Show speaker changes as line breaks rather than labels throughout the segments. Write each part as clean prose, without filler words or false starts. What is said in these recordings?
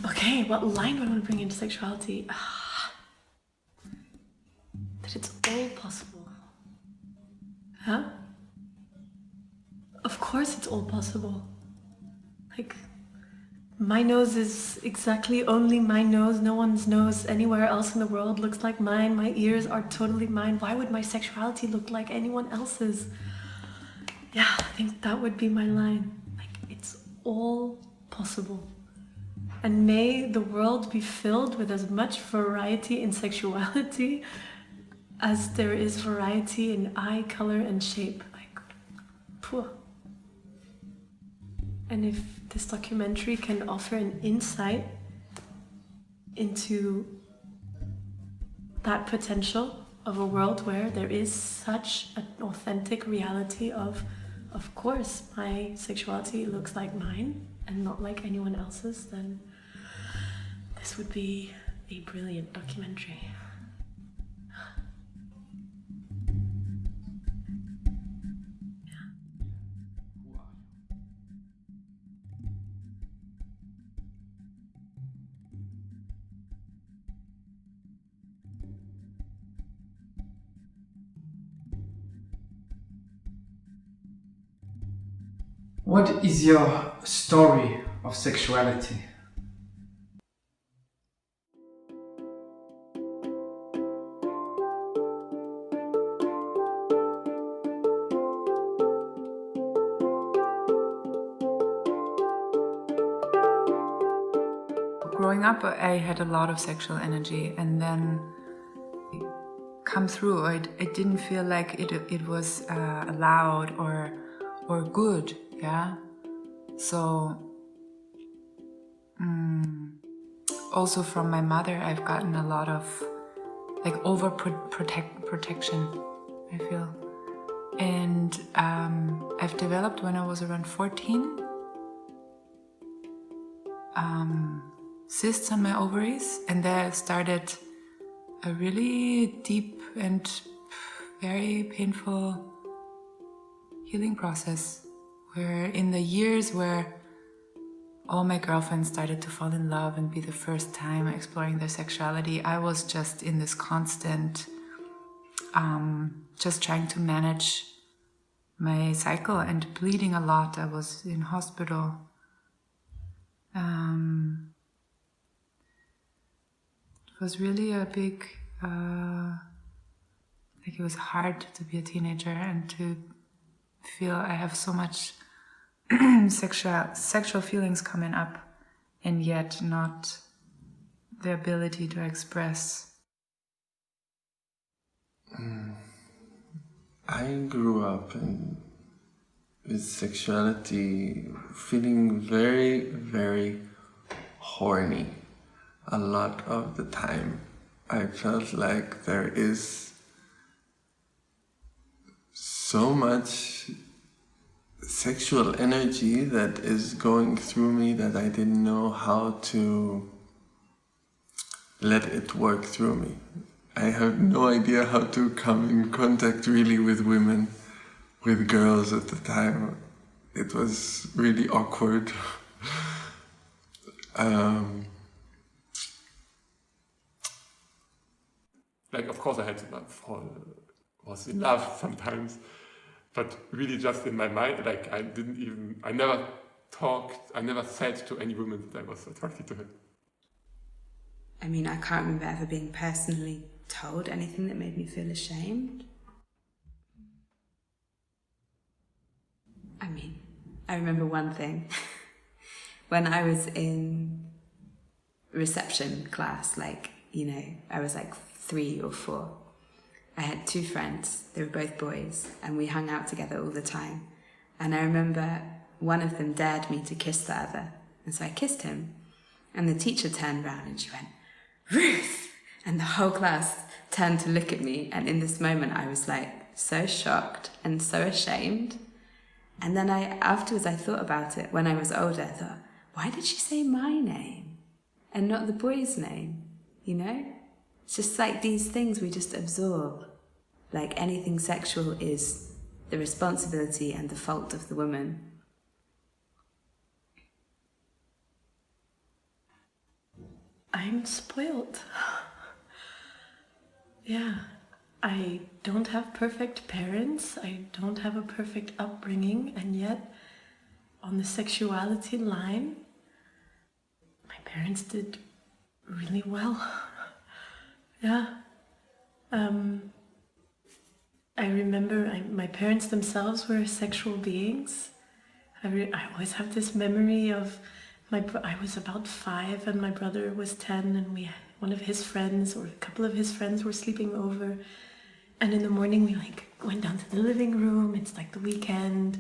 Okay, what line do I want to bring into sexuality? That it's all possible. Huh? Of course it's all possible. Like, my nose is exactly only my nose. No one's nose anywhere else in the world looks like mine. My ears are totally mine. Why would my sexuality look like anyone else's? Yeah, I think that would be my line. Like, it's all possible. And may the world be filled with as much variety in sexuality as there is variety in eye color and shape. Like, phew. And if this documentary can offer an insight into that potential of a world where there is such an authentic reality of course, my sexuality looks like mine and not like anyone else's, then this would be a brilliant documentary.
What is your story of sexuality?
Growing up, I had a lot of sexual energy, and then come through. I didn't feel like it was allowed or good. Yeah. So also from my mother, I've gotten a lot of like protection. I feel, and I've developed when I was around 14. Cysts on my ovaries, and there started a really deep and very painful healing process, where in the years where all my girlfriends started to fall in love and be the first time exploring their sexuality, I was just in this constant just trying to manage my cycle and bleeding a lot. I was in hospital. It was really a big, like it was hard to be a teenager and to feel I have so much sexual feelings coming up, and yet not the ability to express.
I grew up with sexuality feeling very, very horny. A lot of the time I felt like there is so much sexual energy that is going through me that I didn't know how to let it work through me. I had no idea how to come in contact really with women, with girls at the time. It was really awkward.
Like, of course I had was in love sometimes, but really just in my mind, like I never said to any woman that I was attracted to her.
I mean, I can't remember ever being personally told anything that made me feel ashamed. I mean, I remember one thing. When I was in reception class, like, you know, I was like 3 or 4. I had 2 friends, they were both boys, and we hung out together all the time. And I remember one of them dared me to kiss the other, and so I kissed him. And the teacher turned around and she went, "Ruth!" And the whole class turned to look at me, and in this moment I was like so shocked and so ashamed. And then afterwards I thought about it when I was older. I thought, why did she say my name and not the boy's name? You know? It's just like these things we just absorb. Like anything sexual is the responsibility and the fault of the woman.
I'm spoiled. Yeah, I don't have perfect parents, I don't have a perfect upbringing, and yet on the sexuality line, my parents did really well. Yeah. I remember my parents themselves were sexual beings. I always have this memory of I was about 5 and my brother was 10, and one of his friends or a couple of his friends were sleeping over, and in the morning we went down to the living room. It's like the weekend,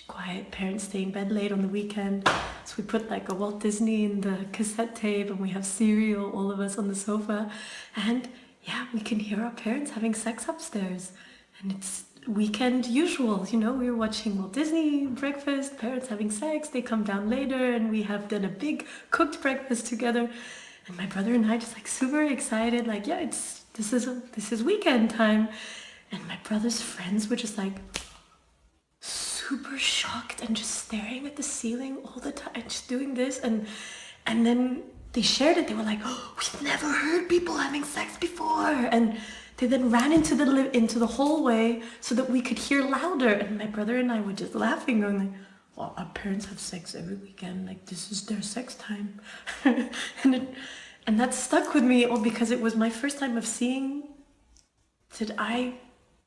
quiet, parents stay in bed late on the weekend, so we put like a Walt Disney in the cassette tape and we have cereal, all of us on the sofa, and yeah, we can hear our parents having sex upstairs, and it's weekend usual, you know, we were watching Walt Disney breakfast, parents having sex, they come down later and we have done a big cooked breakfast together, and my brother and I just like super excited, like, yeah, this is weekend time, and my brother's friends were just like super shocked and just staring at the ceiling all the time, just doing this, and then they shared it. They were like, oh, we've never heard people having sex before, and they then ran into the hallway so that we could hear louder. And my brother and I were just laughing, going like, well, our parents have sex every weekend. Like, this is their sex time. and that stuck with me, because it was my first time of seeing that I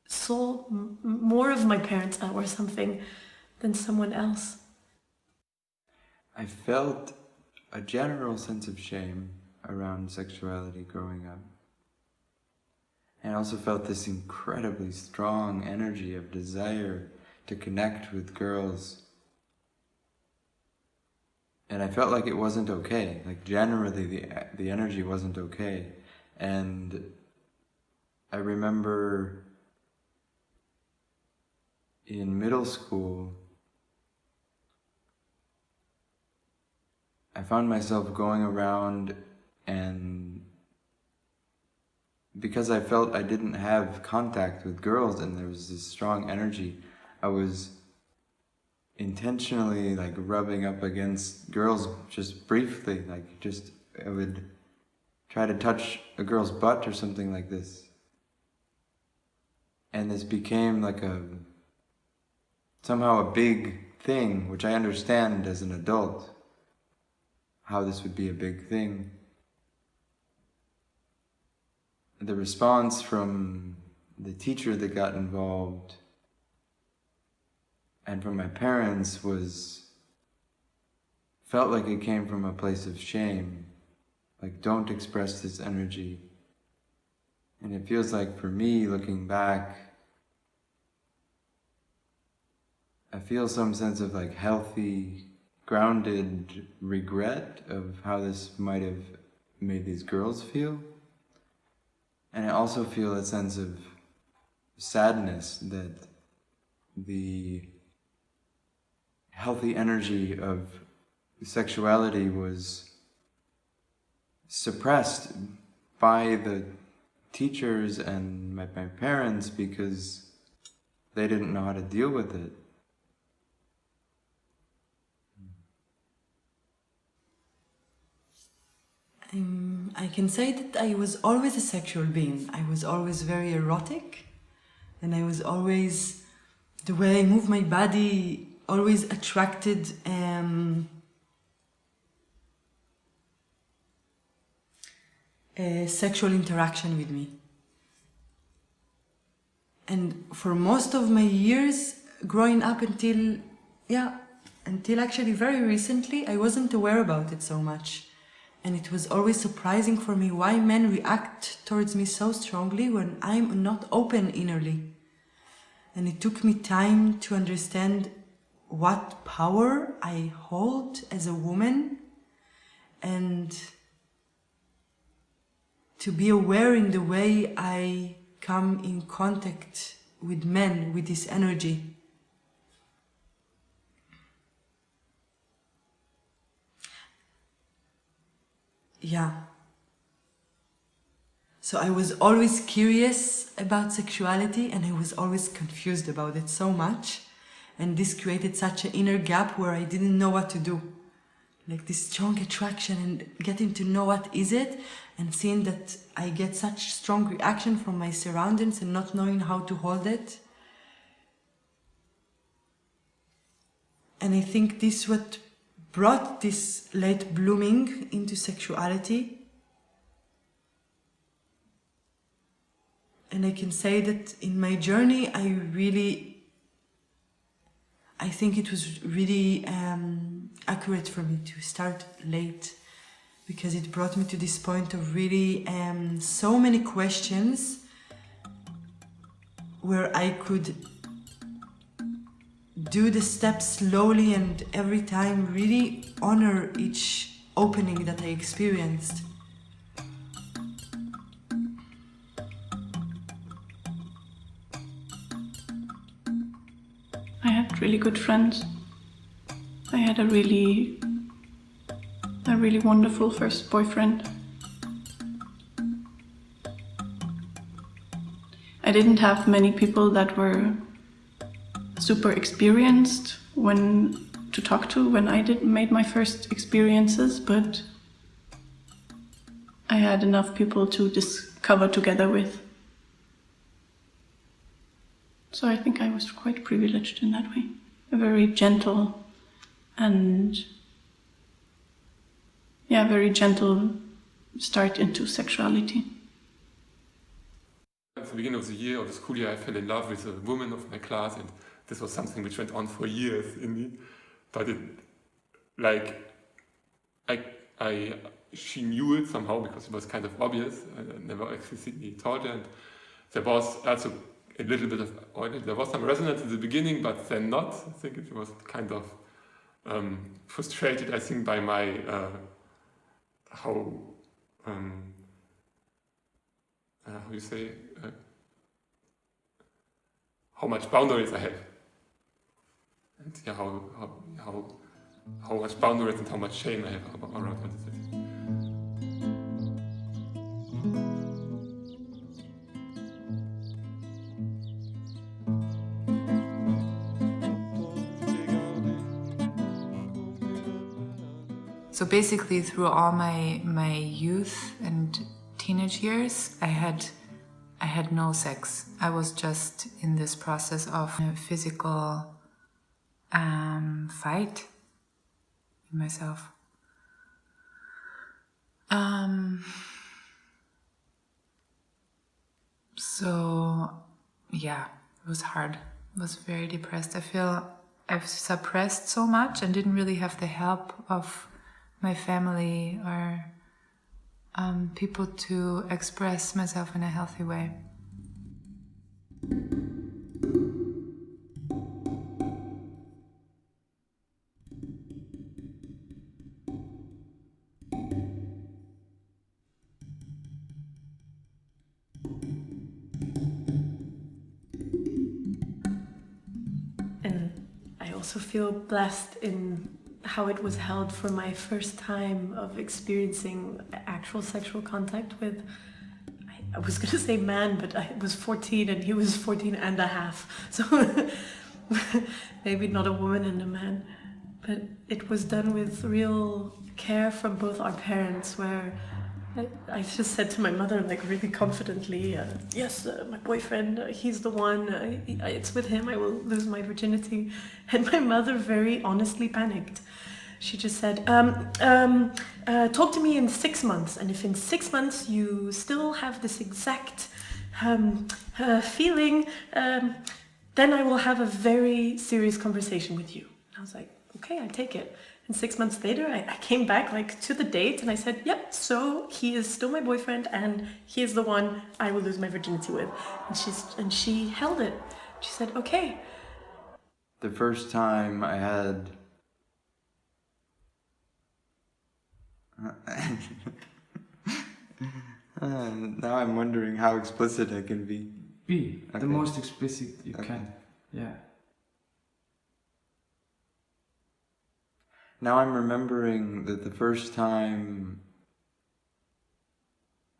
saw more of my parents or something than someone else.
I felt a general sense of shame around sexuality growing up. And I also felt this incredibly strong energy of desire to connect with girls. And I felt like it wasn't okay. Like generally the energy wasn't okay. And I remember in middle school, I found myself going around, and because I felt I didn't have contact with girls and there was this strong energy, I was intentionally like rubbing up against girls just briefly, like just I would try to touch a girl's butt or something like this. And this became like somehow a big thing, which I understand as an adult, how this would be a big thing. The response from the teacher that got involved and from my parents felt like it came from a place of shame, like don't express this energy. And it feels like for me, looking back, I feel some sense of like healthy, grounded regret of how this might have made these girls feel. And I also feel a sense of sadness that the healthy energy of sexuality was suppressed by the teachers and my parents because they didn't know how to deal with it.
I can say that I was always a sexual being. I was always very erotic, and I was always, the way I move my body, always attracted sexual interaction with me. And for most of my years, growing up until actually very recently, I wasn't aware about it so much. And it was always surprising for me why men react towards me so strongly when I'm not open innerly. And it took me time to understand what power I hold as a woman, and to be aware in the way I come in contact with men, with this energy. yeah. So I was always curious about sexuality and I was always confused about it so much. And this created such an inner gap where I didn't know what to do. Like this strong attraction and getting to know what is it and seeing that I get such strong reaction from my surroundings and not knowing how to hold it. And I think this what brought this late blooming into sexuality. And I can say that in my journey, I think it was really accurate for me to start late, because it brought me to this point of really so many questions where I could do the steps slowly and every time really honor each opening that I experienced.
I had really good friends. I had a really wonderful first boyfriend. I didn't have many people that were super experienced to talk to when I made my first experiences, but I had enough people to discover together with. So I think I was quite privileged in that way. A very gentle and very gentle start into sexuality.
At the beginning of the year, of the school year, I fell in love with a woman of my class, and this was something which went on for years in me. But she knew it somehow because it was kind of obvious. I never explicitly told her, and there was also a little bit of, there was some resonance in the beginning, but then not. I think it was kind of frustrated, I think, by my how you say, how much boundaries I have, and yeah, how much boundaries and how much shame I have around this.
So basically, through all my youth and teenage years, I had no sex. I was just in this process of a physical fight in myself. So yeah, it was hard. I was very depressed. I feel I've suppressed so much and didn't really have the help of my family or people to express myself in a healthy way.
And I also feel blessed in how it was held for my first time of experiencing actual sexual contact with, I was gonna say man, but I was 14 and he was 14 and a half. So maybe not a woman and a man, but it was done with real care from both our parents, where I just said to my mother, like really confidently, yes, my boyfriend, he's the one, it's with him I will lose my virginity. And my mother very honestly panicked. She just said, talk to me in 6 months, and if in 6 months you still have this exact feeling, then I will have a very serious conversation with you. And I was like, okay, I take it. And 6 months later, I came back like to the date and I said, yep, so he is still my boyfriend and he is the one I will lose my virginity with. And she held it. She said, okay.
The first time I had now I'm wondering how explicit I can be.
Be
Okay.
the most explicit you
Okay.
can. Yeah.
Now I'm remembering that the first time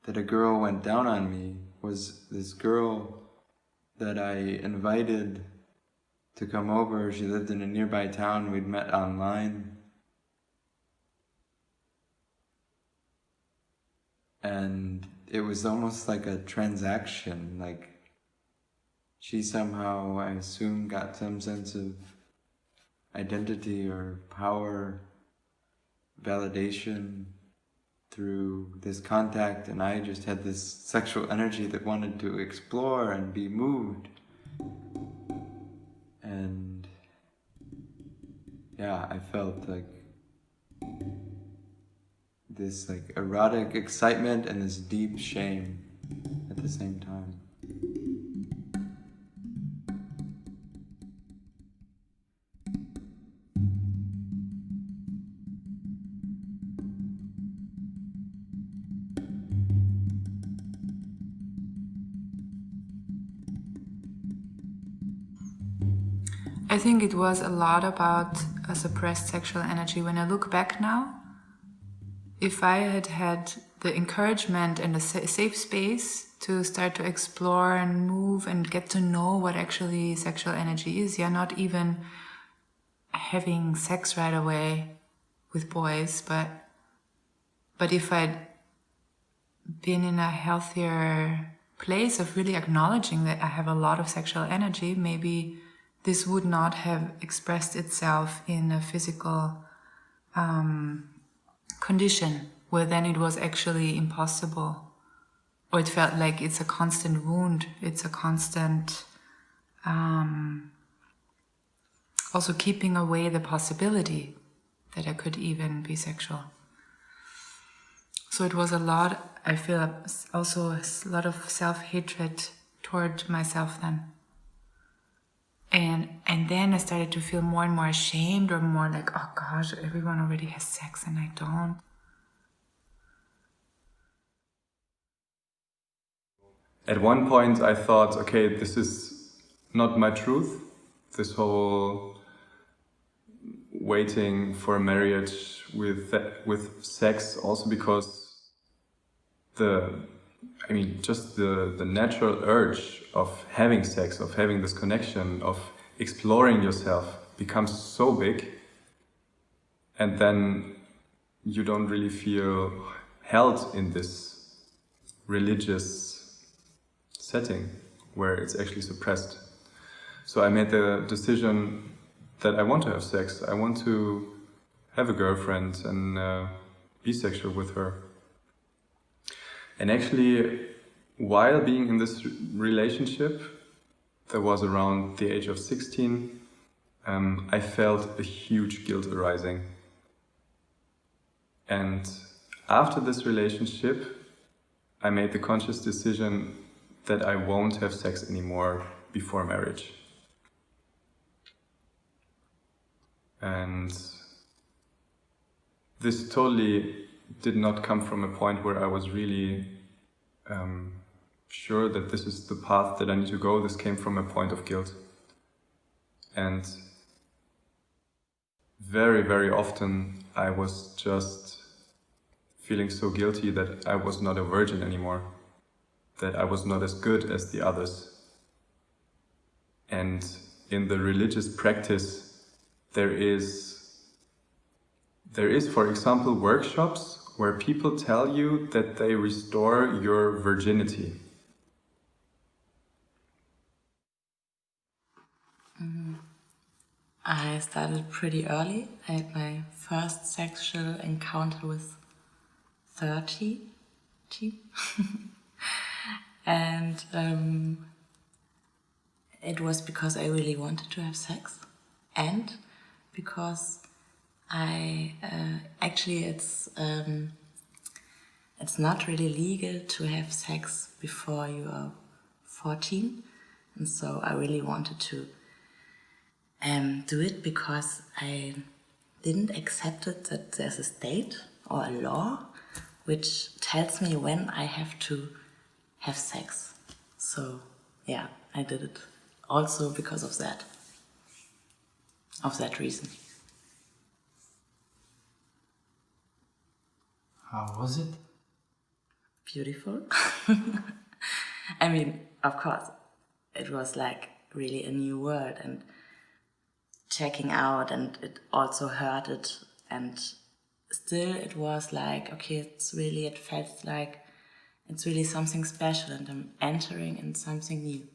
that a girl went down on me was this girl that I invited to come over. She lived in a nearby town. We'd met online. And it was almost like a transaction, like she somehow, I assume, got some sense of identity or power, validation through this contact, and I just had this sexual energy that wanted to explore and be moved. And yeah, I felt like this like erotic excitement and this deep shame at the same time.
I think it was a lot about a suppressed sexual energy. When I look back now, if I had had the encouragement and a safe space to start to explore and move and get to know what actually sexual energy is, not even having sex right away with boys, but if I'd been in a healthier place of really acknowledging that I have a lot of sexual energy, maybe this would not have expressed itself in a physical condition where then it was actually impossible, or it felt like it's a constant wound, it's a constant also keeping away the possibility that I could even be sexual. So it was a lot, I feel also a lot of self-hatred toward myself then. And then I started to feel more and more ashamed, or more like, oh gosh, everyone already has sex and I don't.
At one point I thought, okay, this is not my truth. This whole waiting for a marriage with sex, also because just the natural urge of having sex, of having this connection, of exploring yourself becomes so big, and then you don't really feel held in this religious setting where it's actually suppressed. So I made the decision that I want to have sex. I want to have a girlfriend and be sexual with her. And actually, while being in this relationship, that was around the age of 16, I felt a huge guilt arising. And after this relationship, I made the conscious decision that I won't have sex anymore before marriage. And this totally did not come from a point where I was really sure that this is the path that I need to go. This came from a point of guilt. And very, very often I was just feeling so guilty that I was not a virgin anymore, that I was not as good as the others. And in the religious practice, there is, for example, workshops where people tell you that they restore your virginity.
I started pretty early. I had my first sexual encounter with 30. And it was because I really wanted to have sex, and because I actually it's not really legal to have sex before you are 14, and so I really wanted to do it because I didn't accept it that there's a state or a law which tells me when I have to have sex. So yeah, I did it also because of that reason.
How was it?
beautiful. I mean, of course, it was like really a new world and checking out, and it also hurted, and still it was like, okay, it felt like it's really something special, and I'm entering in something new.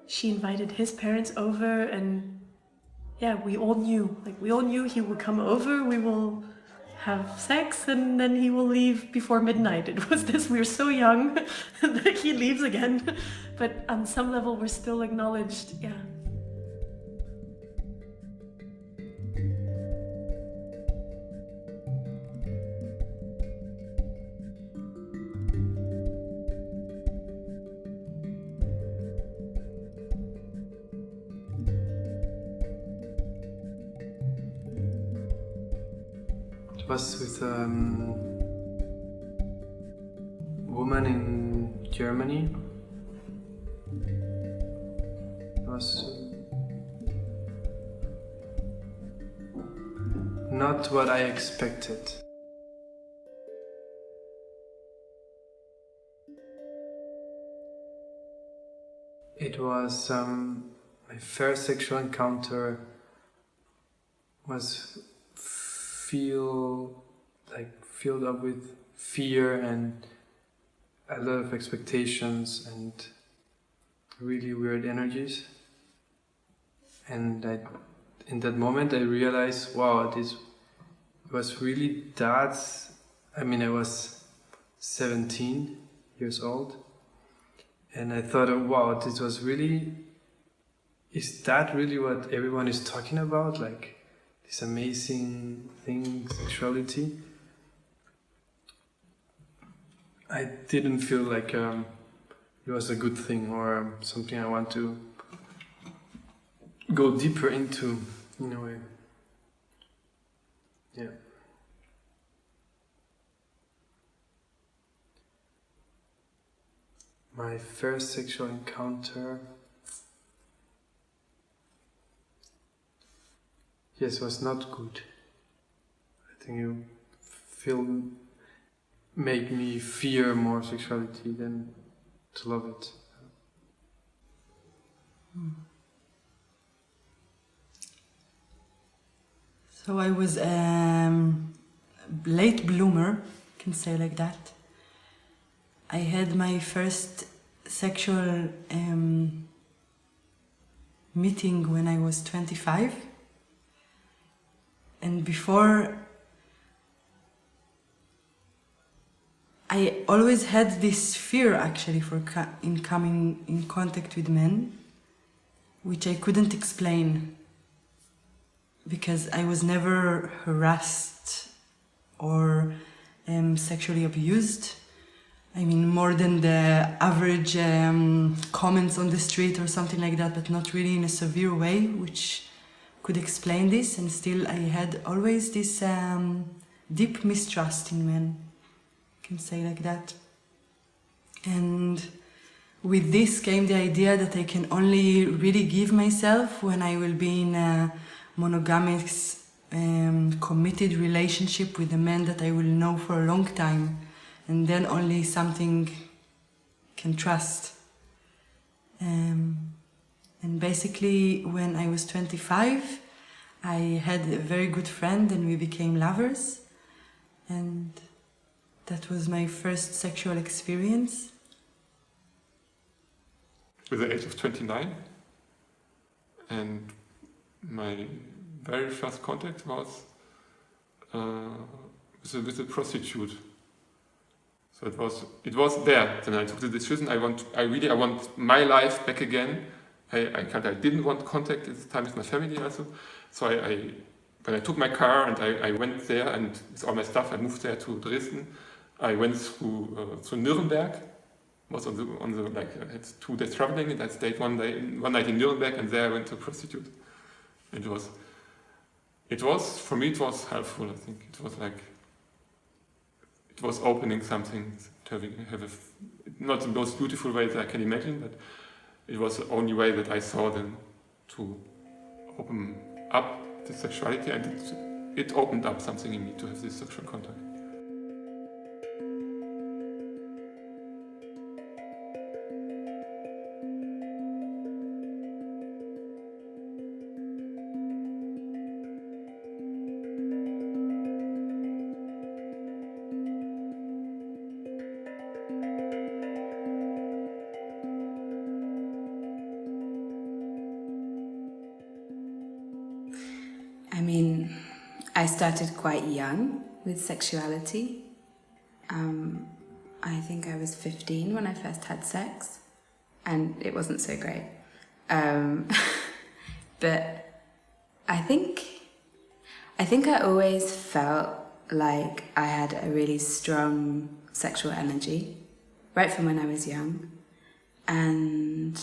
She invited his parents over, and yeah, we all knew he will come over, we will have sex, and then he will leave before midnight. It was this, we're so young that he leaves again. But on some level, we're still acknowledged, yeah.
It was with a woman in Germany. It was not what I expected. It was my first sexual encounter was filled up with fear and a lot of expectations and really weird energies. And in that moment I realized, wow, this was really that. I mean, I was 17 years old, and I thought, oh, wow, this was really, is that really what everyone is talking about? Like, this amazing thing, sexuality. I didn't feel like it was a good thing or something I want to go deeper into, in a way. Yeah. My first sexual encounter, yes, was not good. I think it made me fear more sexuality than to love it.
So I was late bloomer, can say like that. I had my first sexual meeting when I was 25, and before I always had this fear actually for in coming in contact with men, which I couldn't explain because I was never harassed or sexually abused. I mean, more than the average comments on the street or something like that, but not really in a severe way, which could explain this. And still I had always this deep mistrust in men, I can say like that. And with this came the idea that I can only really give myself when I will be in a monogamous, committed relationship with a man that I will know for a long time. And then only something can trust. And basically, when I was 25, I had a very good friend and we became lovers. And that was my first sexual experience.
With the age of 29. And my very first contact was with a prostitute. So it was there. Then I took the decision. I want my life back again. I didn't want contact at the time with my family also. So when I took my car and I went there, and with all my stuff, I moved there to Dresden. I went through Nuremberg. Was on the like I had 2 days traveling, and I stayed one night in Nuremberg, and there I went to a prostitute. It was for me it was helpful. I think it was opening something to have not the most beautiful way that I can imagine, but it was the only way that I saw then to open up this sexuality, and it opened up something in me to have this sexual contact.
I mean, I started quite young with sexuality. I think I was 15 when I first had sex, and it wasn't so great. But I think I always felt like I had a really strong sexual energy, right from when I was young. And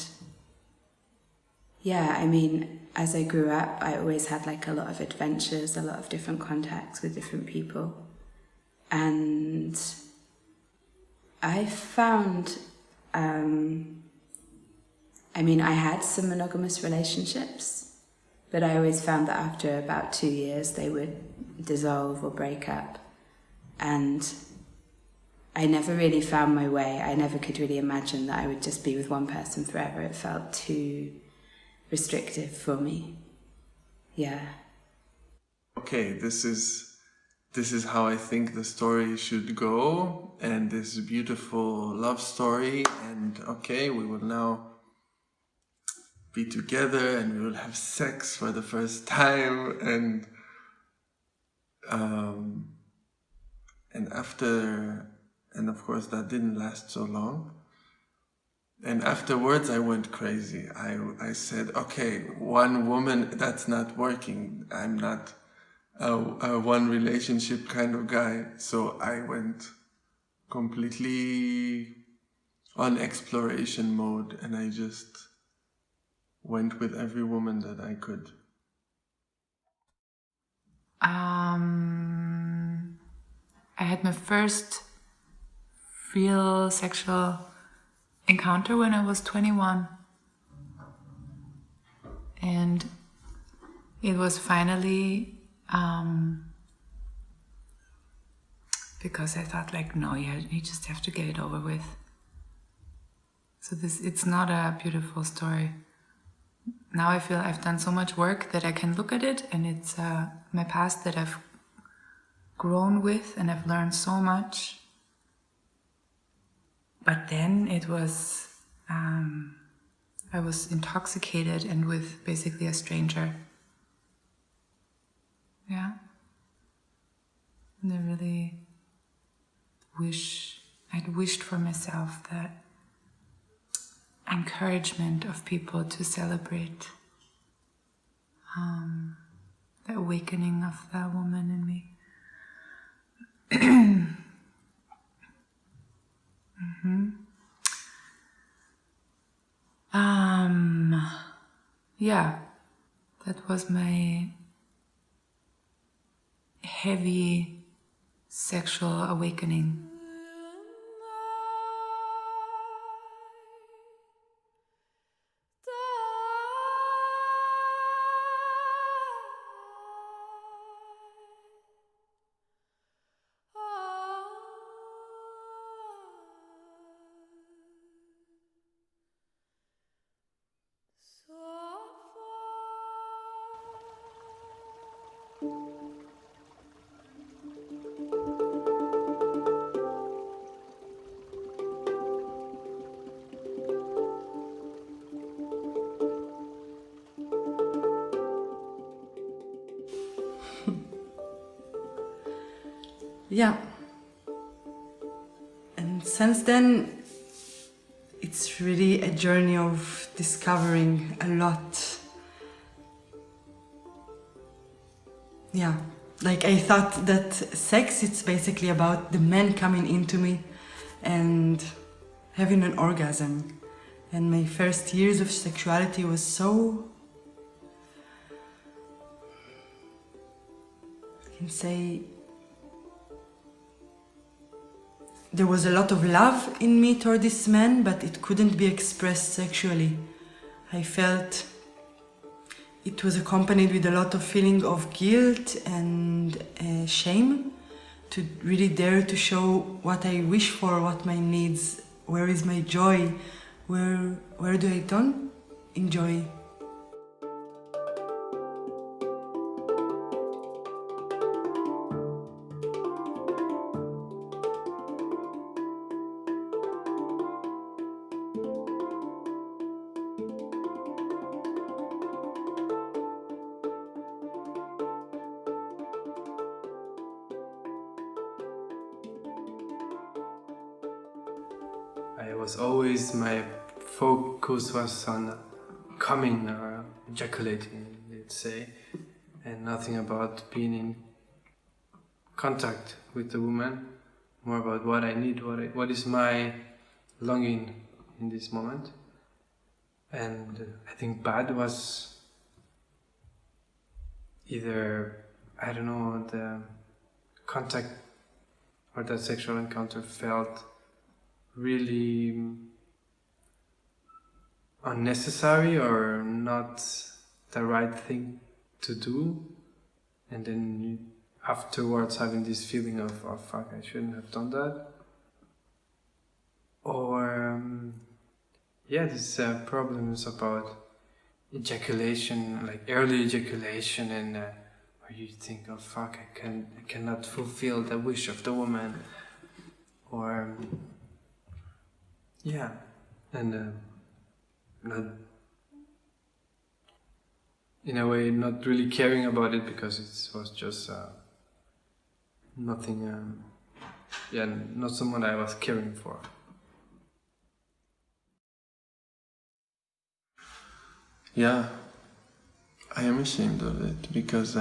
yeah, I mean, as I grew up, I always had like a lot of adventures, a lot of different contacts with different people. And I found, I mean, I had some monogamous relationships, but I always found that after about 2 years, they would dissolve or break up. And I never really found my way. I never could really imagine that I would just be with one person forever. It felt too restrictive for me. Yeah.
Okay, this is how I think the story should go, and this beautiful love story, and okay, we will now be together and we will have sex for the first time, and of course that didn't last so long. And afterwards I went crazy. I said, okay, one woman, that's not working. I'm not a one relationship kind of guy. So I went completely on exploration mode, and I just went with every woman that I could.
I had my first real sexual encounter when I was 21. And it was finally because I thought like, no, you just have to get it over with. So it's not a beautiful story. Now I feel I've done so much work that I can look at it, and it's my past that I've grown with, and I've learned so much. But then it was, I was intoxicated and with basically a stranger. Yeah. And I really I'd wished for myself that encouragement of people to celebrate the awakening of that woman in me. Yeah, that was my heavy sexual awakening.
Yeah. And since then, it's really a journey of discovering a lot. Yeah. Like I thought that sex, it's basically about the man coming into me and having an orgasm. And my first years of sexuality was so, I can say, there was a lot of love in me toward this man, but it couldn't be expressed sexually. I felt it was accompanied with a lot of feeling of guilt and shame, to really dare to show what I wish for, what my needs, where is my joy, where do I don't enjoy.
I was always, my focus was on coming or ejaculating, let's say, and nothing about being in contact with the woman, more about what I need, what is my longing in this moment. And I think bad was either, I don't know, the contact or that sexual encounter felt really unnecessary or not the right thing to do, and then you, afterwards having this feeling of, oh fuck, I shouldn't have done that. Or these problems about ejaculation, like early ejaculation, and where you think, oh fuck, I cannot fulfill the wish of the woman, or and not, in a way, not really caring about it because it was just nothing, not someone I was caring for.
Yeah, I am ashamed of it because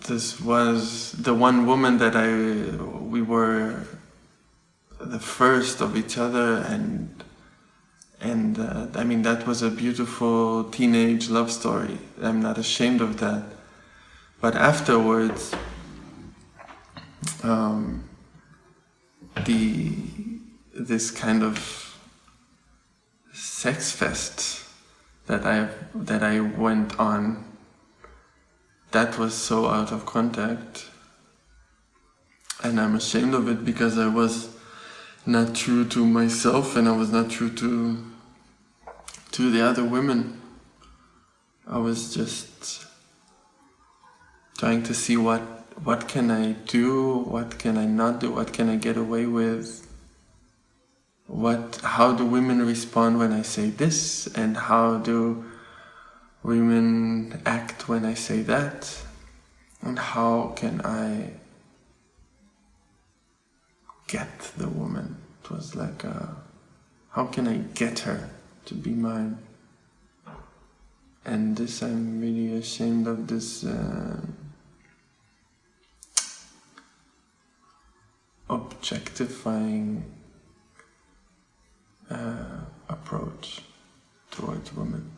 this was the one woman that we were the first of each other, and that was a beautiful teenage love story. I'm not ashamed of that. But afterwards, this kind of sex fest that I went on, that was so out of contact, and I'm ashamed of it because I was not true to myself and I was not true to the other women. I was just trying to see what can I do, what can I not do, what can I get away with, how do women respond when I say this, and how do women act when I say that, and how can I get the woman. It was like, how can I get her to be mine? And this, I'm really ashamed of this objectifying approach towards women.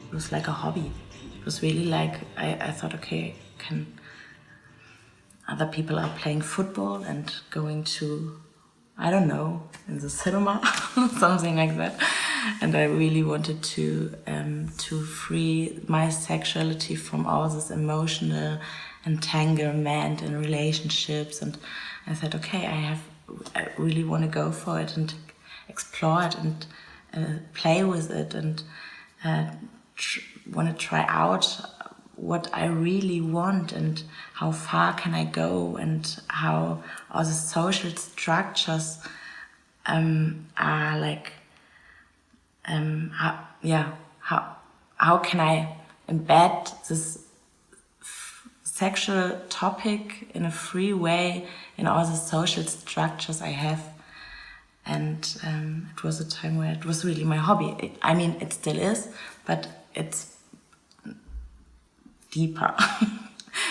It was like a hobby. It was really like, I thought, okay, other people are playing football and going to, I don't know, in the cinema, something like that. And I really wanted to free my sexuality from all this emotional entanglement and relationships. And I said, okay, I really want to go for it and explore it and play with it, and want to try out what I really want and how far can I go, and how all the social structures are like, how can I embed this sexual topic in a free way in all the social structures I have. And it was a time where it was really my hobby. It still is, but it's deeper.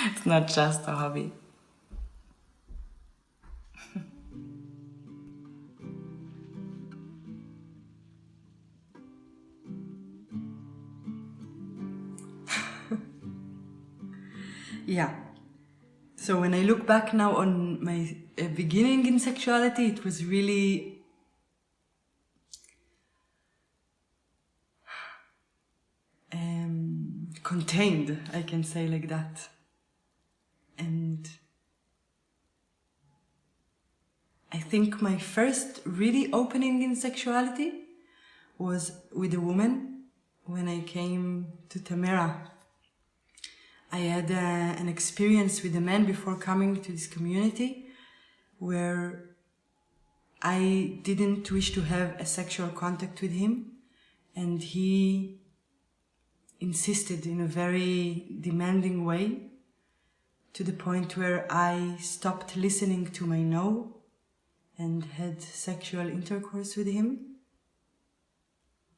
It's not just a hobby.
Yeah. So when I look back now on my beginning in sexuality, it was really contained, I can say like that. And I think my first really opening in sexuality was with a woman when I came to Tamera. I had an experience with a man before coming to this community where I didn't wish to have a sexual contact with him, and he insisted in a very demanding way, to the point where I stopped listening to my no and had sexual intercourse with him,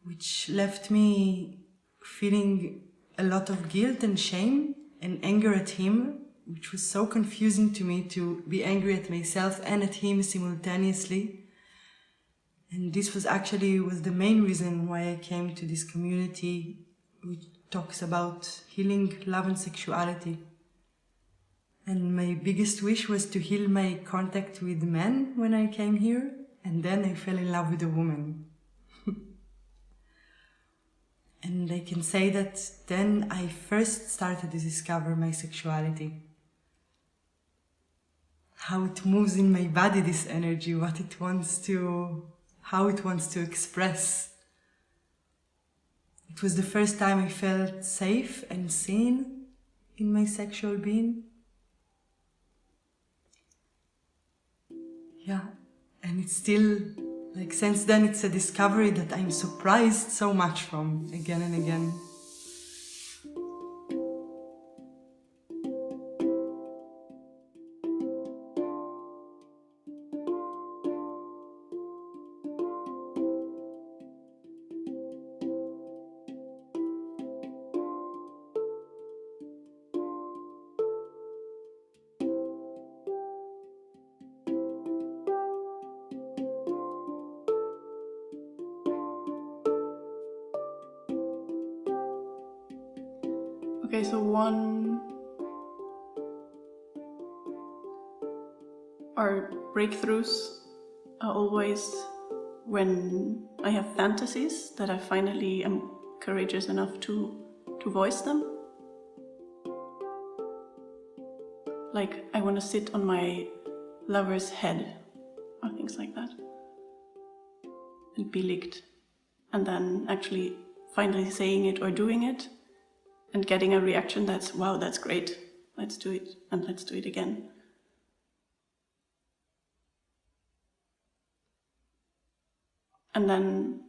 which left me feeling a lot of guilt and shame and anger at him, which was so confusing to me to be angry at myself and at him simultaneously. And this was the main reason why I came to this community, which talks about healing love and sexuality. And my biggest wish was to heal my contact with men when I came here, and then I fell in love with a woman. And I can say that then I first started to discover my sexuality. How it moves in my body, this energy, how it wants to express. It was the first time I felt safe and seen in my sexual being. Yeah, and it's still, since then it's a discovery that I'm surprised so much from, again and again.
Okay, so our breakthroughs are always when I have fantasies that I finally am courageous enough to voice them. Like, I want to sit on my lover's head or things like that and be licked, and then actually finally saying it or doing it and getting a reaction that's, wow, that's great, let's do it, and let's do it again. And then,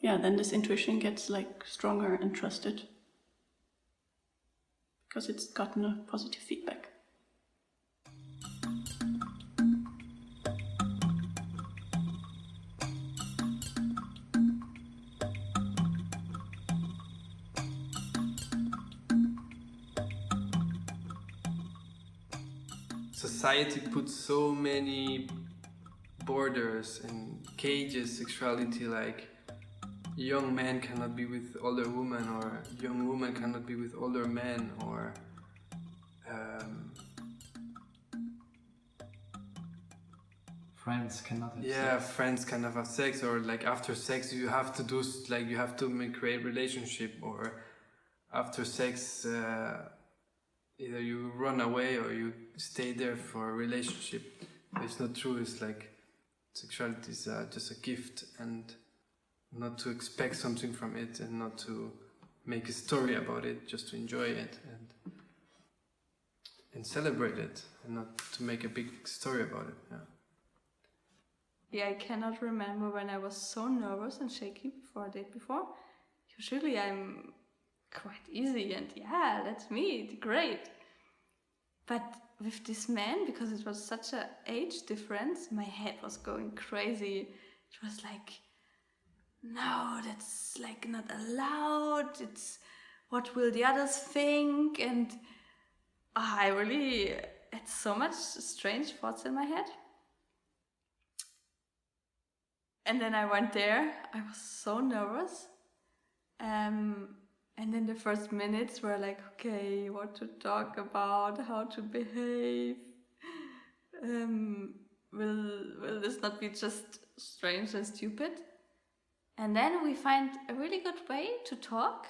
then this intuition gets stronger and trusted because it's gotten a positive feedback.
Society puts so many borders and cages sexuality, like young man cannot be with older women, or young woman cannot be with older men, or
friends cannot have sex.
Friends cannot have sex, or after sex you have to do you have to create relationship, or after sex either you run away or you stay there for a relationship. But it's not true. It's sexuality is just a gift, and not to expect something from it, and not to make a story about it, just to enjoy it and celebrate it, and not to make a big story about it.
Yeah, I cannot remember when I was so nervous and shaky before a date before. Usually I'm quite easy and let's meet, great. But with this man, because it was such an age difference, my head was going crazy. It was no, that's not allowed. It's what will the others think? And I really had so much strange thoughts in my head. And then I went there. I was so nervous. And And in the first minutes, we're like, okay, what to talk about, how to behave. Will this not be just strange and stupid? And then we find a really good way to talk.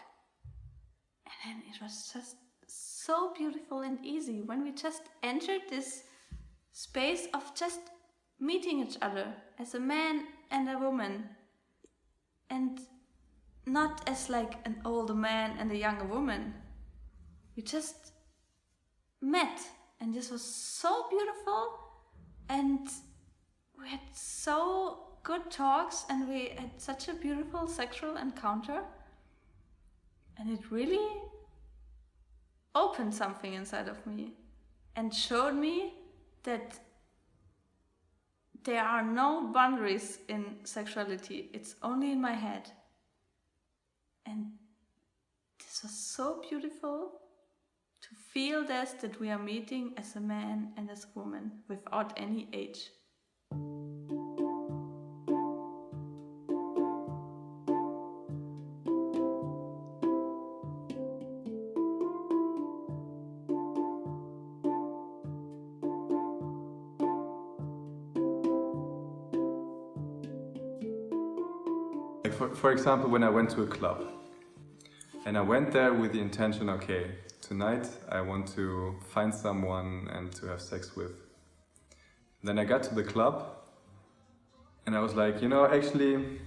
And then it was just so beautiful and easy when we just entered this space of just meeting each other as a man and a woman. And not as like an older man and a younger woman. We just met, and this was so beautiful, and we had so good talks, and we had such a beautiful sexual encounter, and it really opened something inside of me and showed me that there are no boundaries in sexuality. It's only in my head. And this was so beautiful to feel this, that we are meeting as a man and as a woman without any age.
Like for example, when I went to a club, and I went there with the intention, okay, tonight I want to find someone and to have sex with. Then I got to the club, and I was like, you know, actually,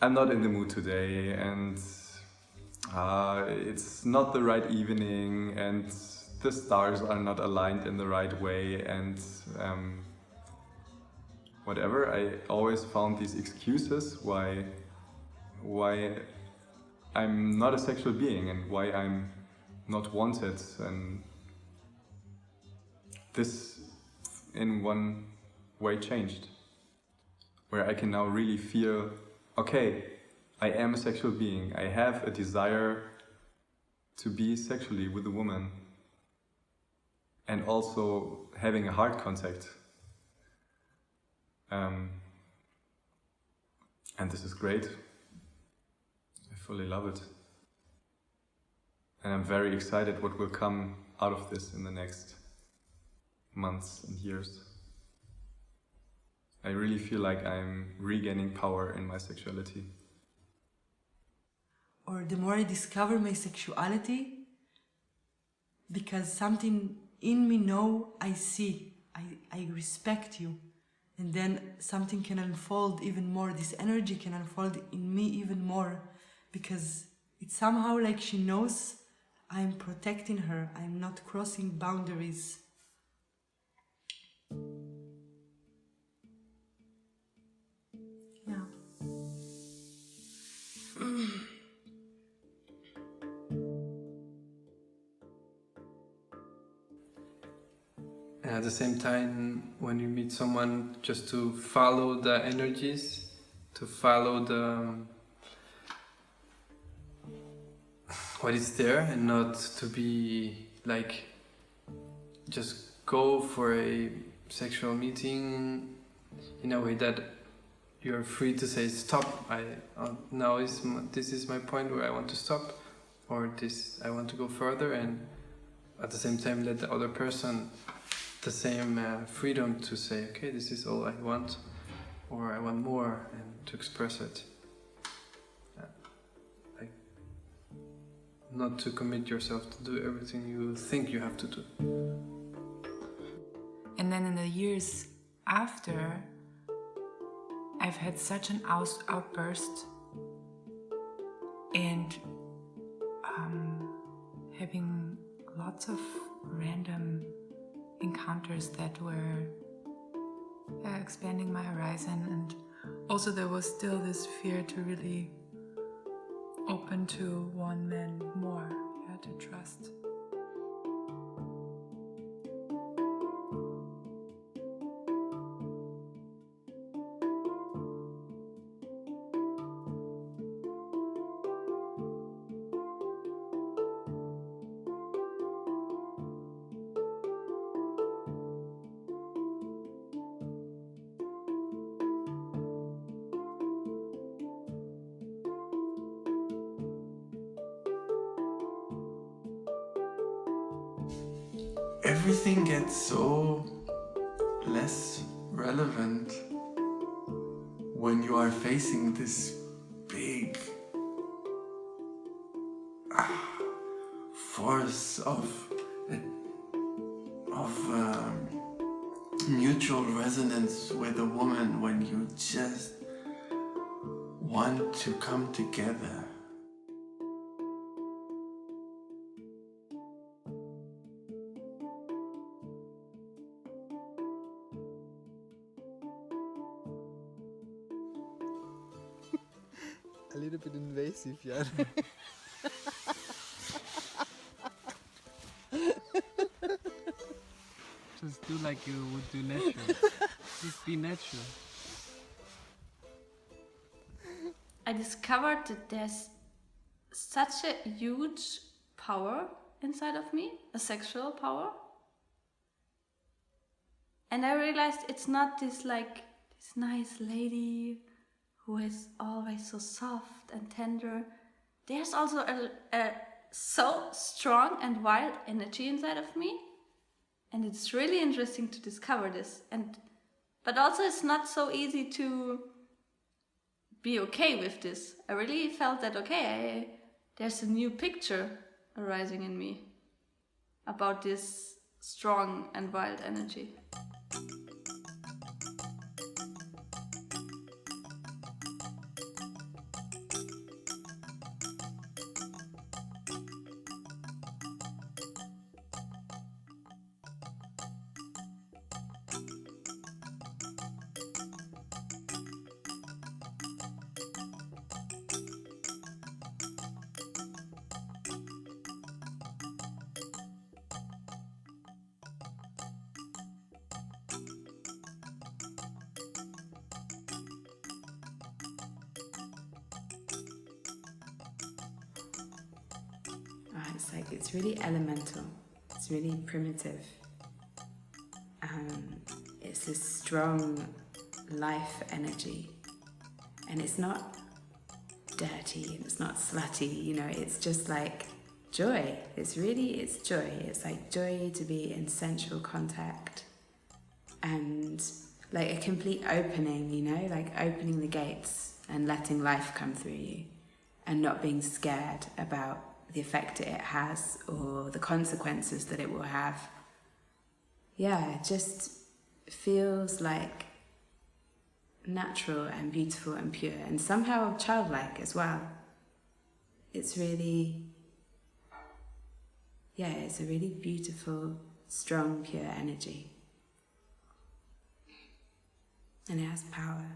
I'm not in the mood today, and it's not the right evening, and the stars are not aligned in the right way, and whatever. I always found these excuses why I'm not a sexual being and why I'm not wanted, and this in one way changed, where I can now really feel, okay, I am a sexual being, I have a desire to be sexually with a woman, and also having a heart contact. And this is great. I fully love it. And I'm very excited what will come out of this in the next months and years. I really feel like I'm regaining power in my sexuality.
Or the more I discover my sexuality, because something in me know I see, I respect you. And then something can unfold even more, this energy can unfold in me even more, because it's somehow like she knows I'm protecting her, I'm not crossing boundaries. Yeah.
And at the same time, when you meet someone, just to follow the energies, to follow the what is there, and not to be like just go for a sexual meeting in a way that you're free to say stop. This is my point where I want to stop, or this I want to go further, and at the same time let the other person the same freedom to say, okay, this is all I want, or I want more, and to express it. Like, not to commit yourself to do everything you think you have to do.
And then in the years after, I've had such an outburst, and having lots of random encounters that were expanding my horizon, and also there was still this fear to really open to one man more, to trust.
everything gets so less relevant when you are facing this big force of mutual resonance with a woman, when you just want to come together.
A little bit invasive, yeah.
Just do like you would do natural. Just be natural.
I discovered that there's such a huge power inside of me, a sexual power. And I realized it's not this nice lady who is always so soft and tender. There's also a so strong and wild energy inside of me. And it's really interesting to discover this. But also it's not so easy to be okay with this. I really felt that, there's a new picture arising in me about this strong and wild energy.
It's really elemental, it's really primitive. It's this strong life energy, and it's not dirty and it's not slutty, it's just like joy. It's joy. It's like joy to be in sensual contact and like a complete opening, like opening the gates and letting life come through you and not being scared about the effect it has or the consequences that it will have. Yeah, it just feels like natural and beautiful and pure and somehow childlike as well. It's really, it's a really beautiful, strong, pure energy. And it has power.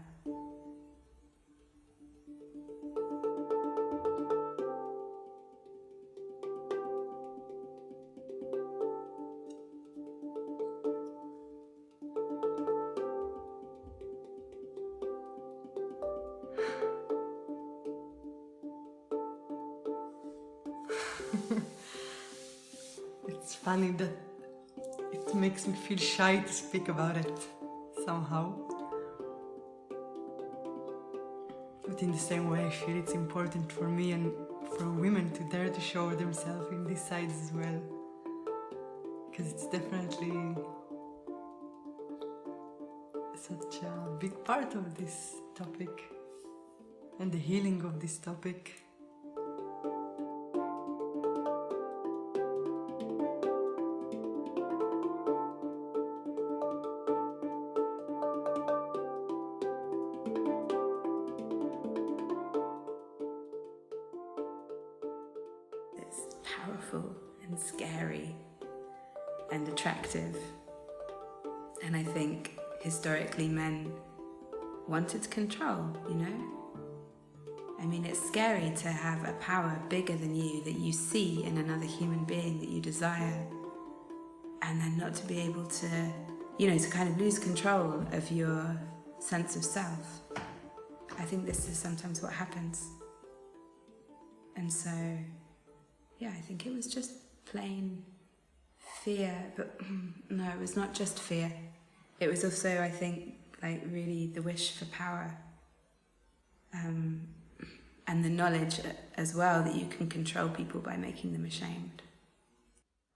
It's funny that it makes me feel shy to speak about it somehow. But in the same way, I feel it's important for me and for women to dare to show themselves in these sides as well. Because it's definitely such a big part of this topic and the healing of this topic.
It's powerful and scary and attractive. And I think historically men wanted control, I mean, it's scary to have a power bigger than you that you see in another human being that you desire, and then not to be able to, to kind of lose control of your sense of self. I think this is sometimes what happens. And so, I think it was just plain fear, but no, it was not just fear. It was also, I think, like really the wish for power. And the knowledge as well that you can control people by making them ashamed.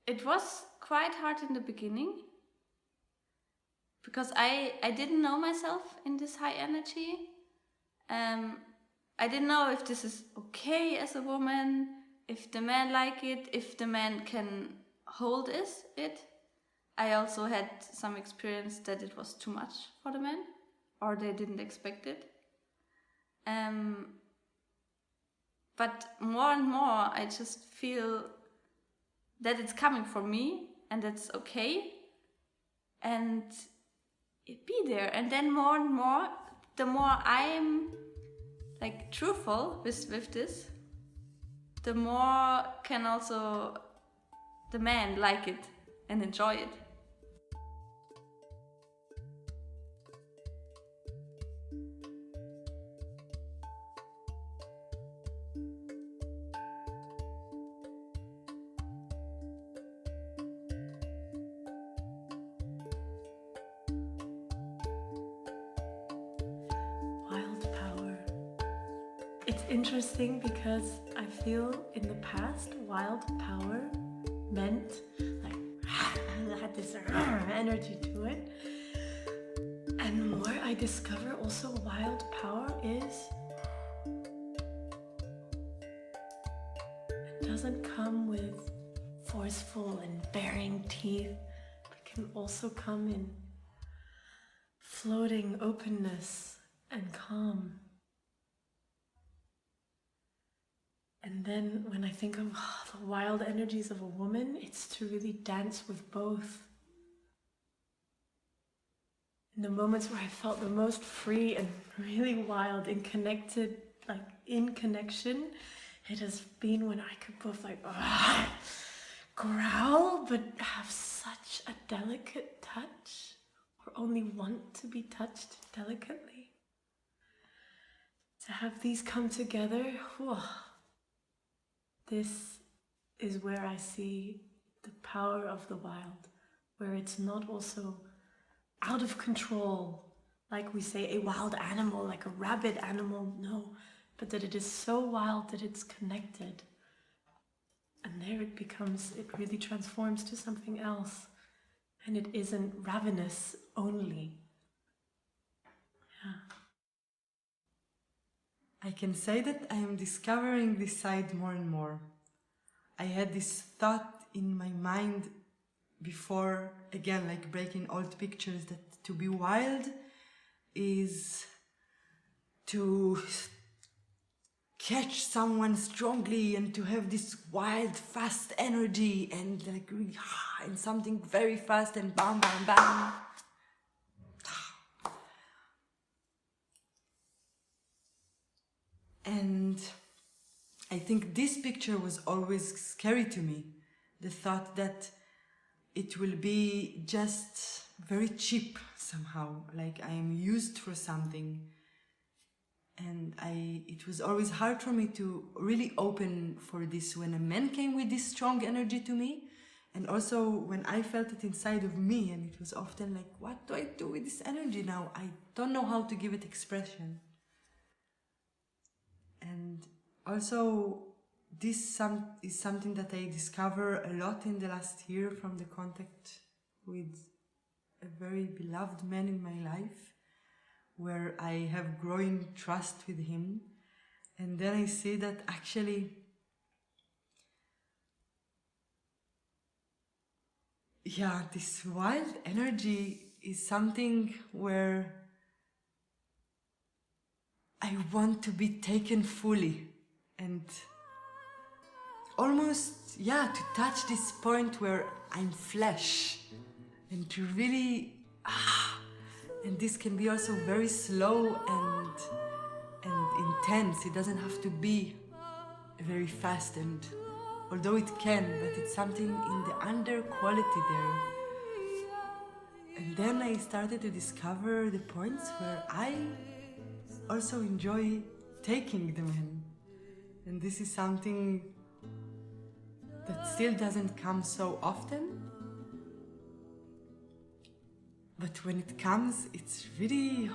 It was quite hard in the beginning because I didn't know myself in this high energy. I didn't know if this is okay as a woman, if the man like it, if the man can hold it. I also had some experience that it was too much for the men, or they didn't expect it. But more and more, I just feel that it's coming from me, and that's okay, and be there. And then more and more, the more I'm like truthful with this, the more can also the man like it and enjoy it.
Wild power. It's interesting because I feel in the past, wild power meant like had this energy to it. And the more I discover also wild power is, it doesn't come with forceful and baring teeth, but can also come in floating openness and calm. And then when I think of the wild energies of a woman, it's to really dance with both. In the moments where I felt the most free and really wild and connected, like in connection, it has been when I could both like growl, but have such a delicate touch, or only want to be touched delicately. To have these come together, this is where I see the power of the wild, where it's not also out of control, like we say a wild animal, like a rabid animal, no, but that it is so wild that it's connected. And there it really transforms to something else. And it isn't ravenous only. Yeah.
I can say that I am discovering this side more and more. I had this thought in my mind before, again, like breaking old pictures, that to be wild is to catch someone strongly and to have this wild, fast energy and like really, and something very fast and bam, bam, bam. And I think this picture was always scary to me. The thought that it will be just very cheap somehow, like I am used for something. And it was always hard for me to really open for this when a man came with this strong energy to me. And also when I felt it inside of me, and it was often like, what do I do with this energy now? I don't know how to give it expression. And also, this is something that I discover a lot in the last year from the contact with a very beloved man in my life, where I have growing trust with him. And then I see that actually, this wild energy is something where I want to be taken fully and almost, to touch this point where I'm flesh and to really, and this can be also very slow and intense. It doesn't have to be very fast, and although it can, but it's something in the under quality there. And then I started to discover the points where I also enjoy taking them in. And this is something that still doesn't come so often. But when it comes, it's really...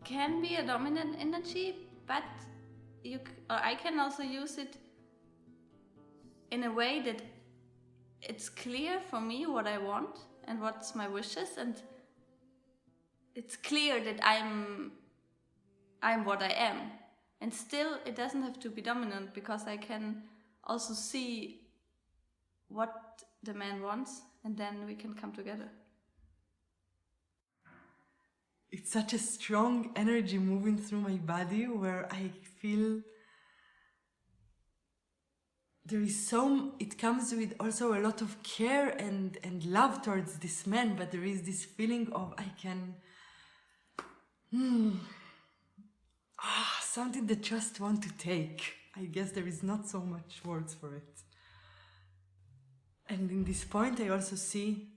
can be a dominant energy, but I can also use it in a way that it's clear for me what I want and what's my wishes, and it's clear that I'm what I am. And still, it doesn't have to be dominant, because I can also see what the man wants, and then we can come together.
It's such a strong energy moving through my body, where I feel there is it comes with also a lot of care and love towards this man, but there is this feeling of I can something that just want to take. I guess there is not so much words for it. And in this point, I also see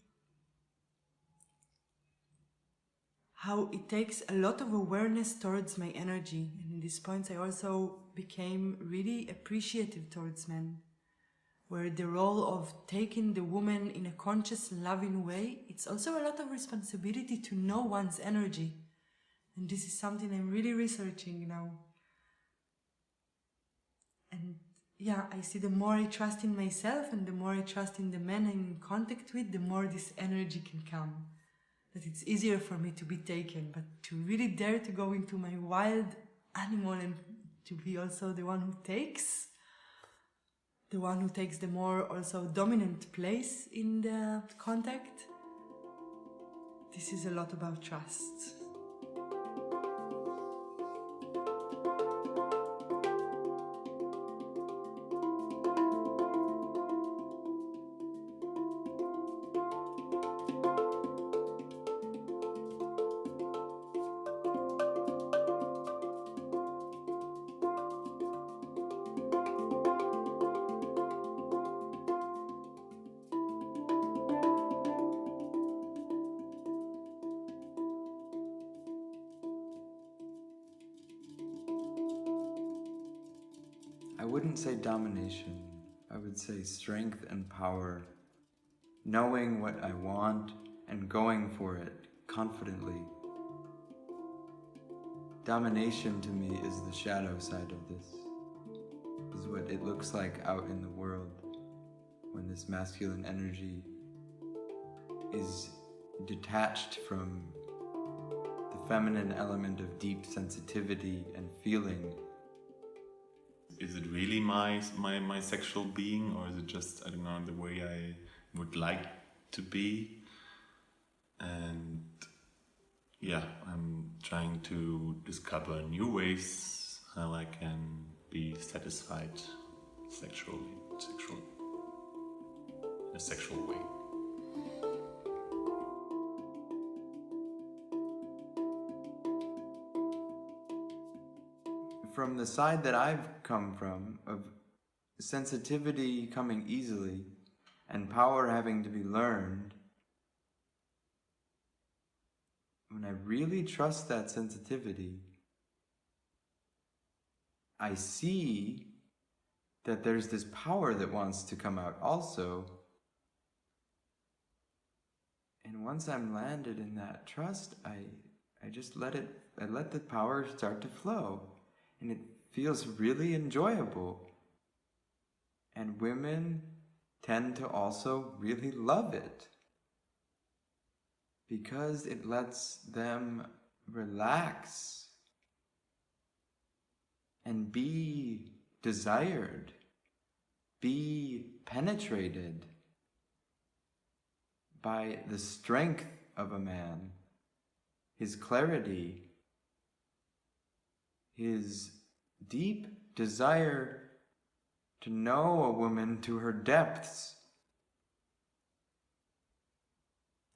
how it takes a lot of awareness towards my energy. And in these points, I also became really appreciative towards men, where the role of taking the woman in a conscious, loving way, it's also a lot of responsibility to know one's energy. And this is something I'm really researching now. And yeah, I see the more I trust in myself and the more I trust in the men I'm in contact with, the more this energy can come. That it's easier for me to be taken, but to really dare to go into my wild animal and to be also the one who takes, the one who takes the more also dominant place in the contact. This is a lot about trust.
I wouldn't say domination, I would say strength and power. Knowing what I want and going for it confidently. Domination to me is the shadow side of this. Is what it looks like out in the world when this masculine energy is detached from the feminine element of deep sensitivity and feeling.
Is it really my sexual being, or is it just, I don't know, the way I would like to be? And yeah, I'm trying to discover new ways how I can be satisfied sexually, in a sexual way.
From the side that I've come from, of sensitivity coming easily and power having to be learned, when I really trust that sensitivity, I see that there's this power that wants to come out also. And once I'm landed in that trust, I just let the power start to flow. And it feels really enjoyable. And women tend to also really love it, because it lets them relax and be desired, be penetrated by the strength of a man, his clarity, his deep desire to know a woman to her depths,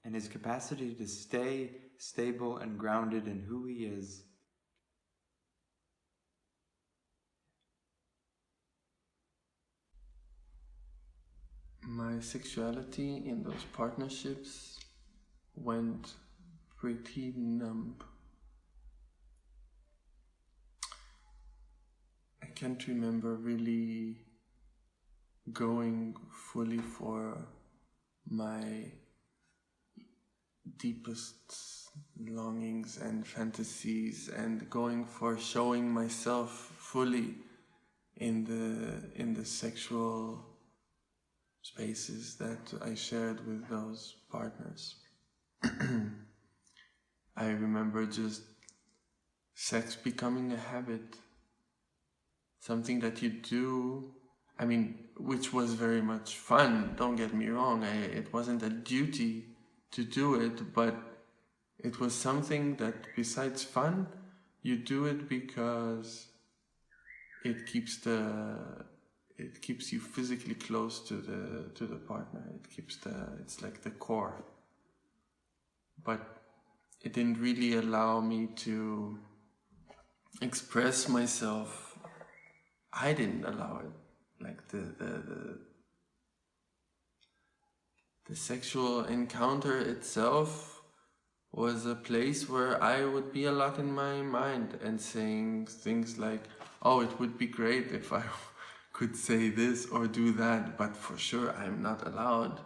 and his capacity to stay stable and grounded in who he is.
My sexuality in those partnerships went pretty numb. I can't remember really going fully for my deepest
longings and fantasies, and going for showing myself fully in the sexual spaces that I shared with those partners. I remember just sex becoming a habit, something that you do, which was very much fun, don't get me wrong, it wasn't a duty to do it, but it was something that besides fun, you do it because it keeps you physically close to the partner. It's like the core. But it didn't really allow me to express myself. I didn't allow it. Like the sexual encounter itself was a place where I would be a lot in my mind and saying things like, oh, it would be great if I could say this or do that, but for sure I'm not allowed.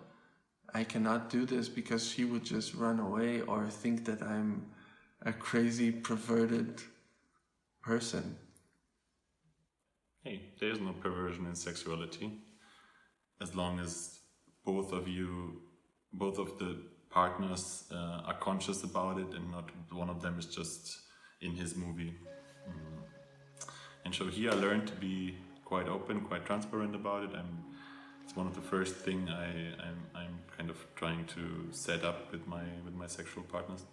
I cannot do this because she would just run away or think that I'm a crazy, perverted person.
Hey, there's no perversion in sexuality. As long as both of the partners are conscious about it and not one of them is just in his movie. And so here I learned to be quite open, quite transparent about it. It's one of the first things I'm kind of trying to set up with my sexual partners.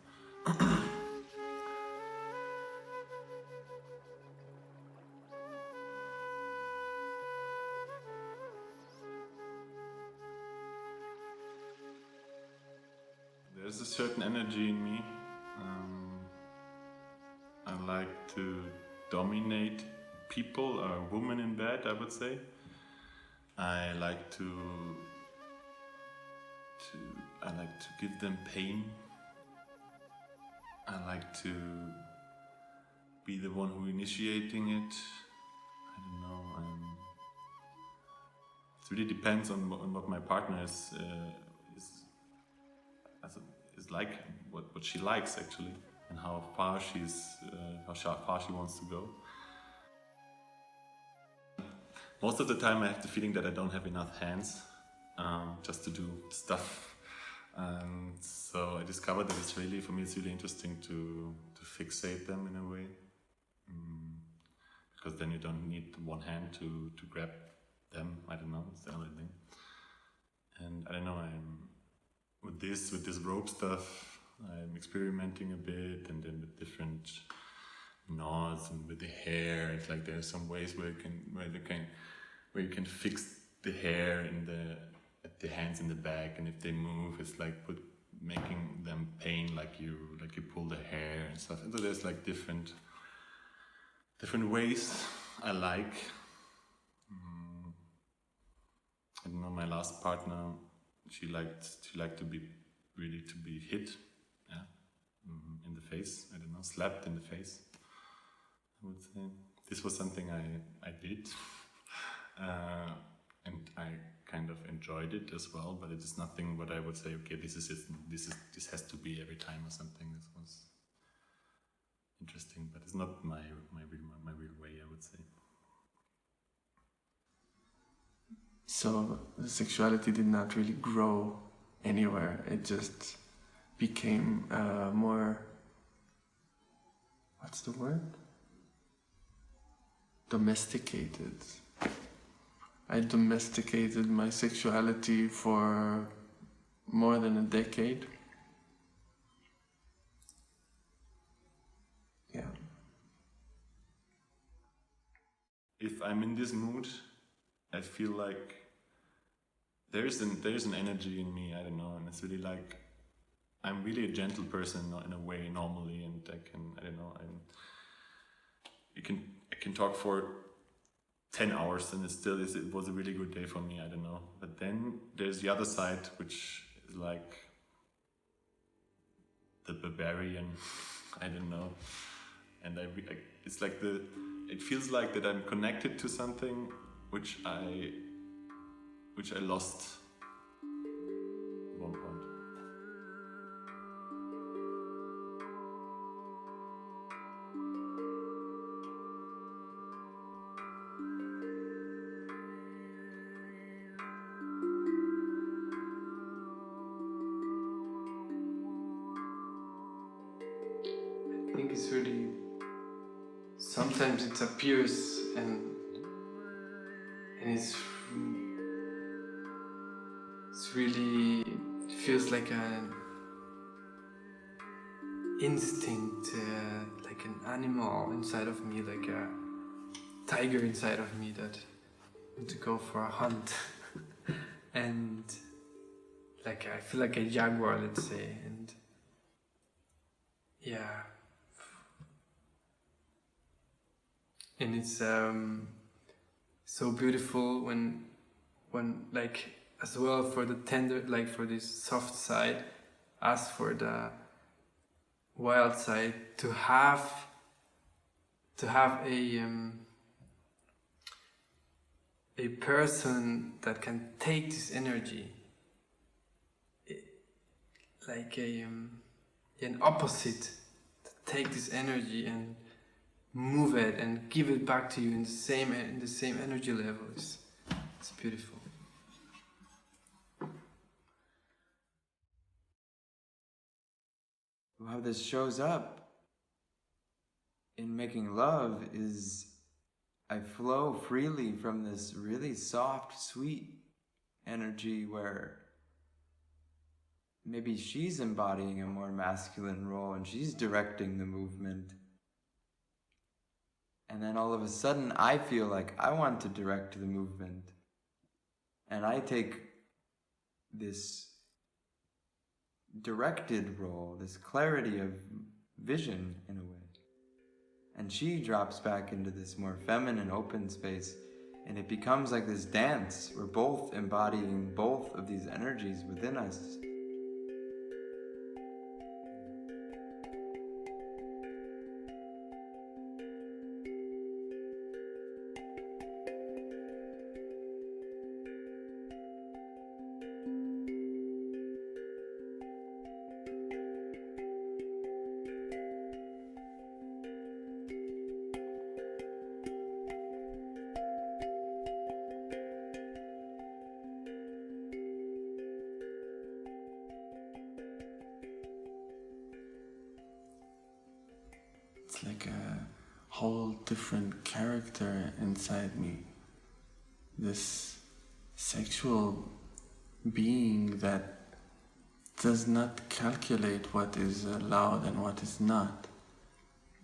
There's a certain energy in me. I like to dominate people or women in bed, I would say. I like to give them pain. I like to be the one who initiating it. I don't know. It really depends on what my partner is like, what she likes actually, and how far she wants to go. Most of the time I have the feeling that I don't have enough hands just to do stuff. And so I discovered that for me it's really interesting to fixate them in a way. Because then you don't need one hand to grab them. I don't know, it's the only thing. And I don't know, with this rope stuff, I'm experimenting a bit, and then with different knots and with the hair. It's like there's some ways where you can fix the hair at the hands in the back, and if they move, it's like making them pain, like you pull the hair and stuff. And so there's like different ways I like. I don't know, my last partner, she liked to be hit, yeah, in the face. I don't know, slapped in the face, I would say. This was something I did, and I kind of enjoyed it as well. But it is nothing what I would say. Okay, this is it. This has to be every time or something. This was interesting, but it's not my real way, I would say.
So the sexuality did not really grow anywhere. It just became more, what's the word? Domesticated. I domesticated my sexuality for more than a decade. Yeah.
If I'm in this mood, I feel like there is an energy in me, I don't know, and it's really like I'm really a gentle person in a way normally, and I can talk for 10 hours and it was a really good day for me, I don't know. But then there's the other side, which is like the barbarian, I don't know. And it's like it feels like that I'm connected to something which I lost at one point.
think it's really, sometimes it appears and it's really, it feels like an instinct, like an animal inside of me, like a tiger inside of me that want to go for a hunt. And like I feel like a jaguar, let's say, and yeah. And it's so beautiful when like as well for the tender, like for this soft side, as for the wild side, to have a person that can take this energy, like an opposite, to take this energy and move it and give it back to you in the same energy level. It's beautiful.
How this shows up in making love is I flow freely from this really soft, sweet energy where maybe she's embodying a more masculine role and she's directing the movement. And then all of a sudden I feel like I want to direct the movement. And I take this directed role, this clarity of vision in a way. And she drops back into this more feminine, open space, and it becomes like this dance. We're both embodying both of these energies within us.
It's like a whole different character inside me. This sexual being that does not calculate what is allowed and what is not,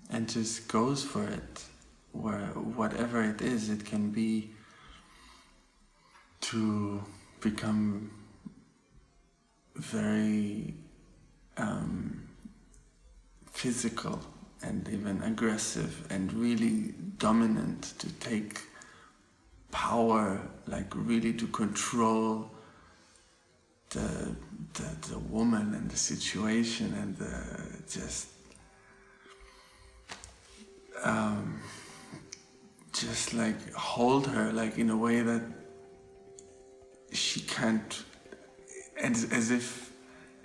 and just goes for it, where whatever it is, it can be to become very physical and even aggressive and really dominant, to take power, like really to control the woman and the situation, and just like hold her like in a way that she can't,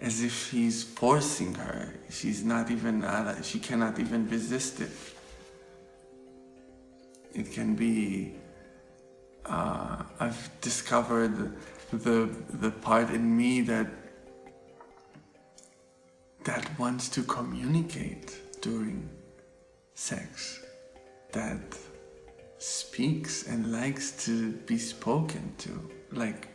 as if he's forcing her. She's not even, she cannot even resist it. It can be, I've discovered the part in me that wants to communicate during sex, that speaks and likes to be spoken to, like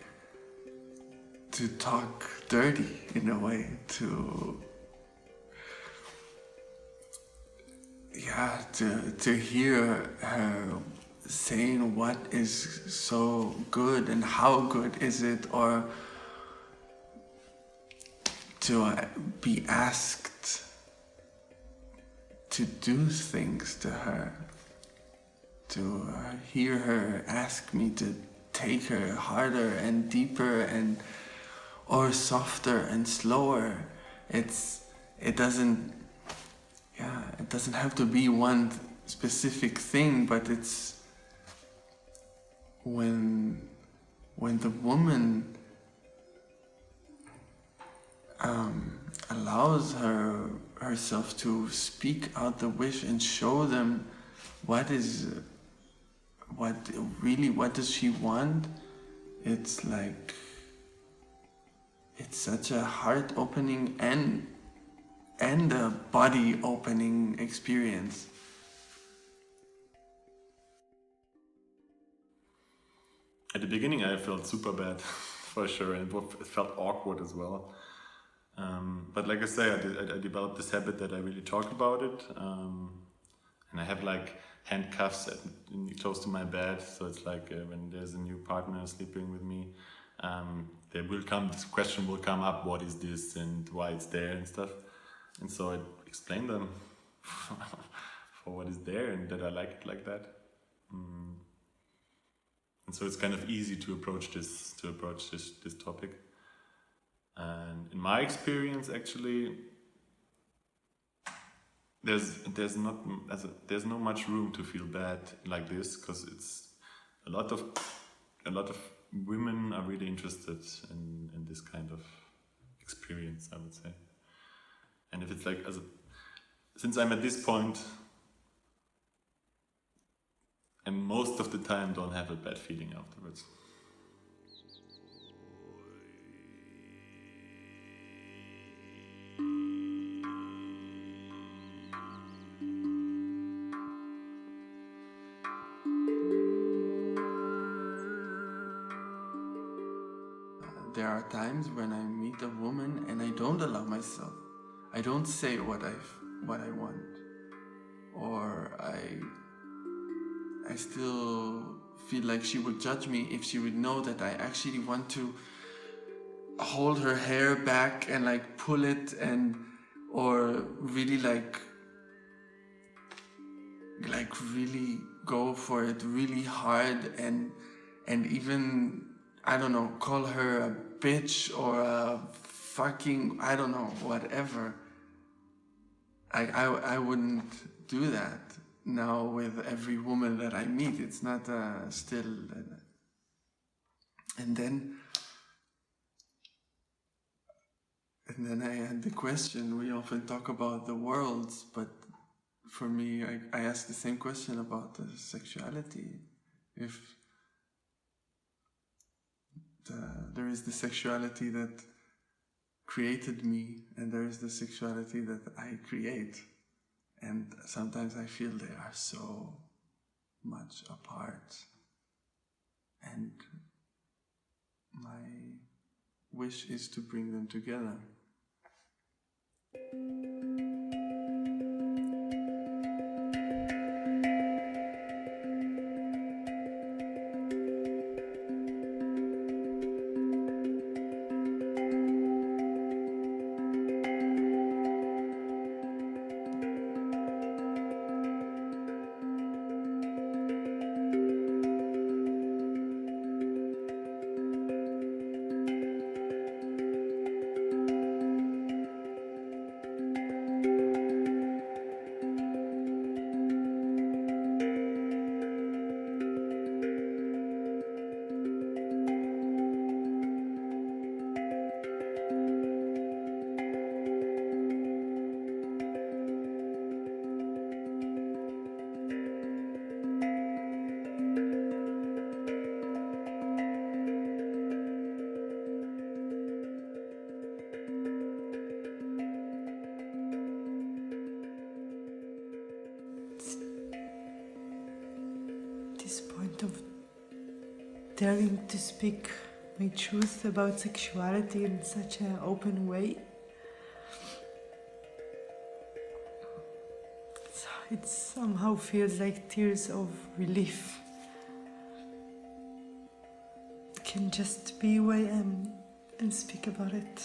to talk dirty in a way, to hear her saying what is so good and how good is it, or to be asked to do things to her, to hear her ask me to take her harder and deeper and or softer and slower. It doesn't have to be one specific thing, but it's when the woman allows herself to speak out the wish and show them what does she want. It's like, it's such a heart opening and and a body opening experience.
At the beginning I felt super bad, for sure, and it felt awkward as well. But like I say, I developed this habit that I really talk about it, and I have like handcuffs close to my bed, so it's like when there's a new partner sleeping with me, this question will come up, what is this and why it's there and stuff, and so I explain them for what is there and that I like it like that. And so it's kind of easy to approach this topic. And in my experience, actually, there's no much room to feel bad like this, because it's a lot of women are really interested in this kind of experience, I would say. And if it's like, since I'm at this point, and most of the time don't have a bad feeling afterwards.
There are times when I meet a woman and I don't allow myself. I don't say what I want, or I still feel like she would judge me if she would know that I actually want to hold her hair back and like pull it, or really like really go for it really hard, and even, I don't know, call her a bitch or a fucking, I don't know, whatever. I wouldn't do that now with every woman that I meet. It's not still. And then I had the question, we often talk about the worlds, but for me, I ask the same question about the sexuality. If there is the sexuality that created me, and there is the sexuality that I create. And sometimes I feel they are so much apart. And my wish is to bring them together.
This point of daring to speak my truth about sexuality in such an open way, it somehow feels like tears of relief. I can just be who I am and speak about it.